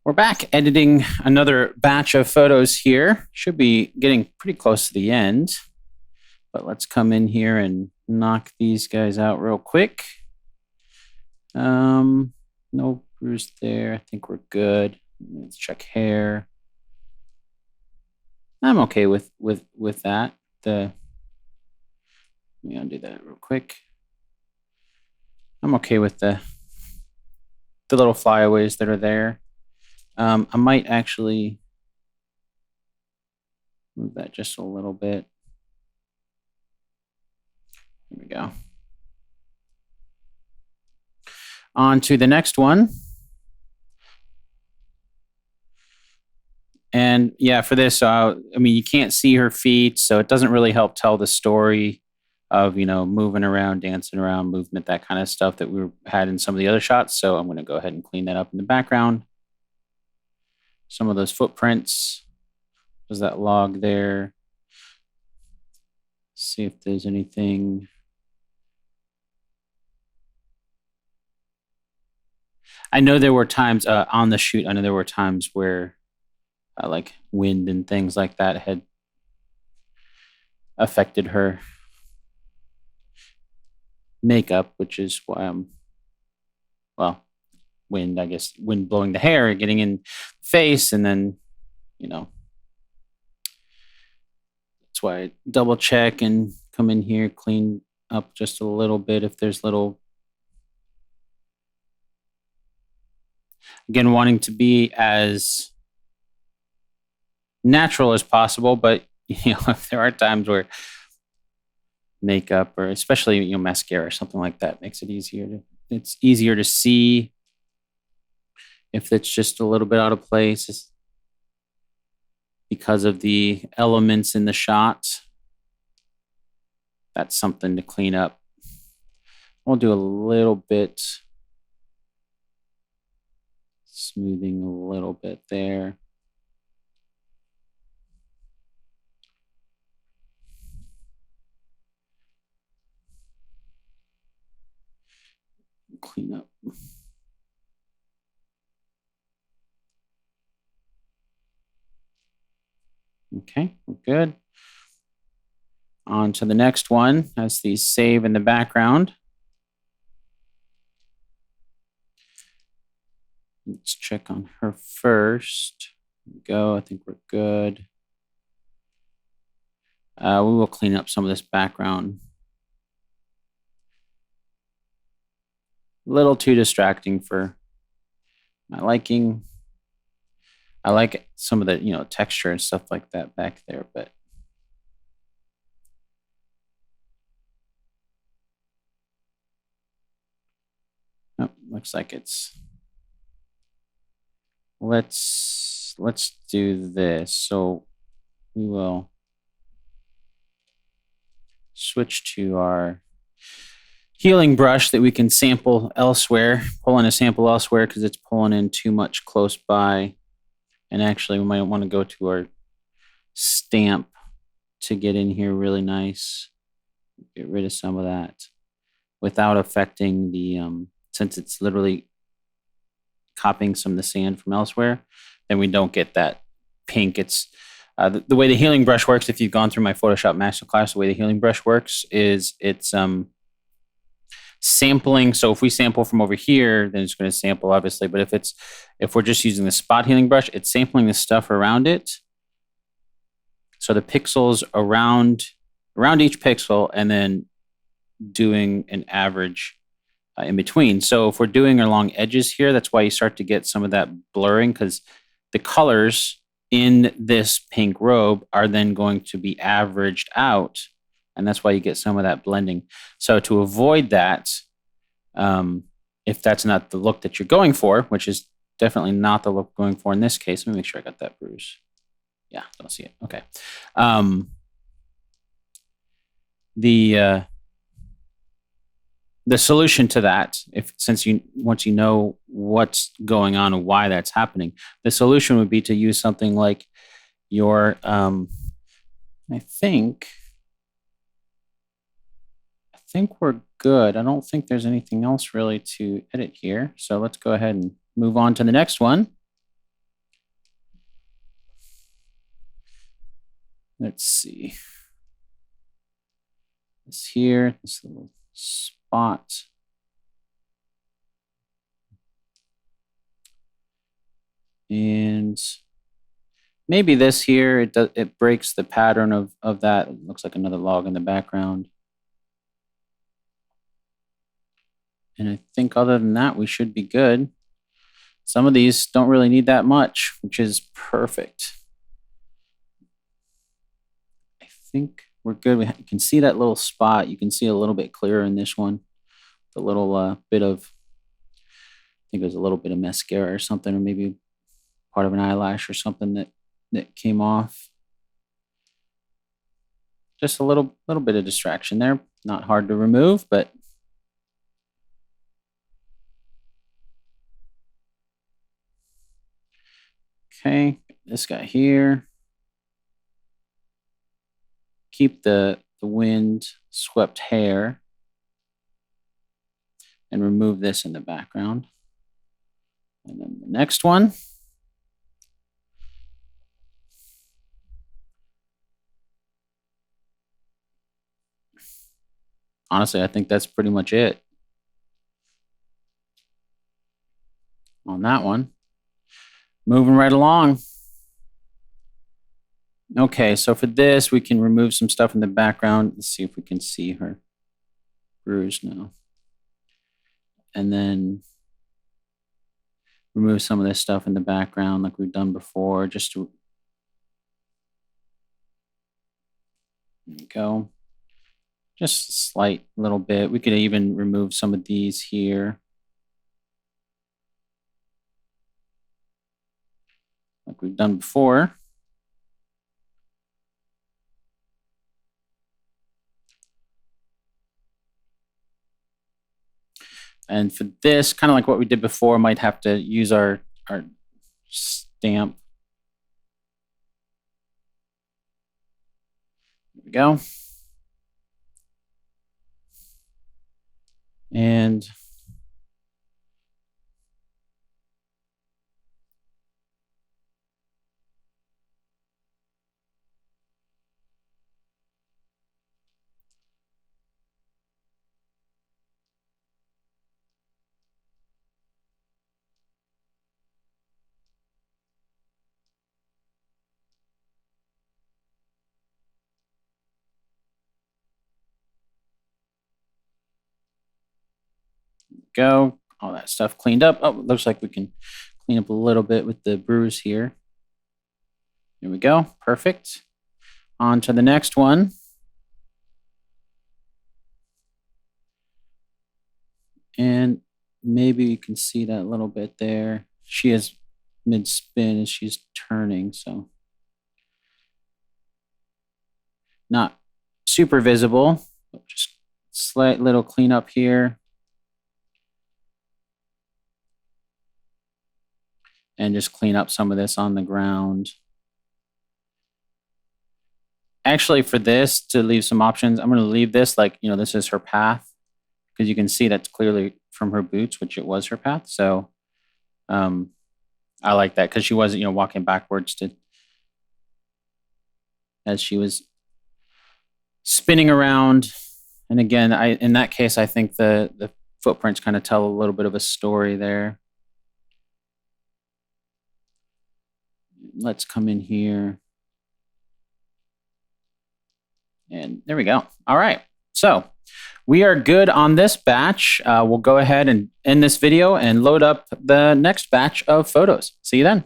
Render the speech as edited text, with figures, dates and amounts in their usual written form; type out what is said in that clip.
We're back editing another batch of photos here. Should be getting pretty close to the end, but let's come in here and knock these guys out real quick. No bruise there. I think we're good. Let's check hair. I'm okay with that. Let me undo that real quick. I'm okay with the little flyaways that are there. I might actually move that just a little bit. There we go. On to the next one. And yeah, for this, I mean, you can't see her feet, so it doesn't really help tell the story of, moving around, dancing around, movement, that kind of stuff that we had in some of the other shots. So I'm going to go ahead and clean that up in the background. Some of those footprints. There's that log there. See if there's anything. I know there were times on the shoot, I know there were times where like wind and things like that had affected her makeup, which is why wind, I guess, wind blowing the hair, getting in the face, and then, that's why I double check and come in here, clean up just a little bit if there's little. Again, wanting to be as natural as possible, but if there are times where makeup or especially mascara or something like that makes it it's easier to see if it's just a little bit out of place because of the elements in the shot. That's something to clean up. We'll do a little bit smoothing, a little bit there. Clean up. Okay, we're good. On to the next one. That's the save in the background. Let's check on her first. There we go. I think we're good. We will clean up some of this background. A little too distracting for my liking. I like some of the, texture and stuff like that back there, but looks like it's. Let's do this. So we will switch to our healing brush that we can sample elsewhere, pull in a sample elsewhere because it's pulling in too much close by. And actually, we might want to go to our stamp to get in here really nice. Get rid of some of that without affecting the, since it's literally copying some of the sand from elsewhere, then we don't get that pink. It's the way the healing brush works. If you've gone through my Photoshop masterclass, the way the healing brush works is it's sampling. So if we sample from over here, then it's going to sample obviously. But if we're just using the spot healing brush, it's sampling the stuff around it. So the pixels around each pixel, and then doing an average in between. So if we're doing along edges here, that's why you start to get some of that blurring, because the colors in this pink robe are then going to be averaged out. And that's why you get some of that blending. So to avoid that, if that's not the look that you're going for, which is definitely not the look going for in this case, let me make sure I got that bruise. Yeah, don't see it. Okay. The solution to that, once you know what's going on and why that's happening, the solution would be to use something like your, I think we're good. I don't think there's anything else really to edit here. So let's go ahead and move on to the next one. Let's see. This here, this little spot. And maybe this here, it breaks the pattern of that. It looks like another log in the background. And I think other than that, we should be good. Some of these don't really need that much, which is perfect. I think we're good. You can see that little spot. You can see a little bit clearer in this one. A little bit of, I think it was a little bit of mascara or something, or maybe part of an eyelash or something that came off. Just a little bit of distraction there. Not hard to remove, but okay, this guy here. Keep the wind swept hair and remove this in the background. And then the next one. Honestly, I think that's pretty much it on that one. Moving right along. Okay, so for this, we can remove some stuff in the background. Let's see if we can see her bruise now. And then remove some of this stuff in the background like we've done before, just to, there we go. Just a slight little bit. We could even remove some of these here. Like we've done before. And for this, kind of like what we did before, might have to use our stamp. There we go. And go. All that stuff cleaned up. Oh, looks like we can clean up a little bit with the bruise here. There we go. Perfect. On to the next one. And maybe you can see that little bit there. She is mid-spin and she's turning, so not super visible. Just slight little cleanup here. And just clean up some of this on the ground. Actually, for this, to leave some options, I'm going to leave this like, this is her path, because you can see that's clearly from her boots, which it was her path. So I like that, because she wasn't, walking backwards as she was spinning around. And again, in that case, I think the footprints kind of tell a little bit of a story there. Let's come in here. And there we go. All right. So we are good on this batch. We'll go ahead and end this video and load up the next batch of photos. See you then.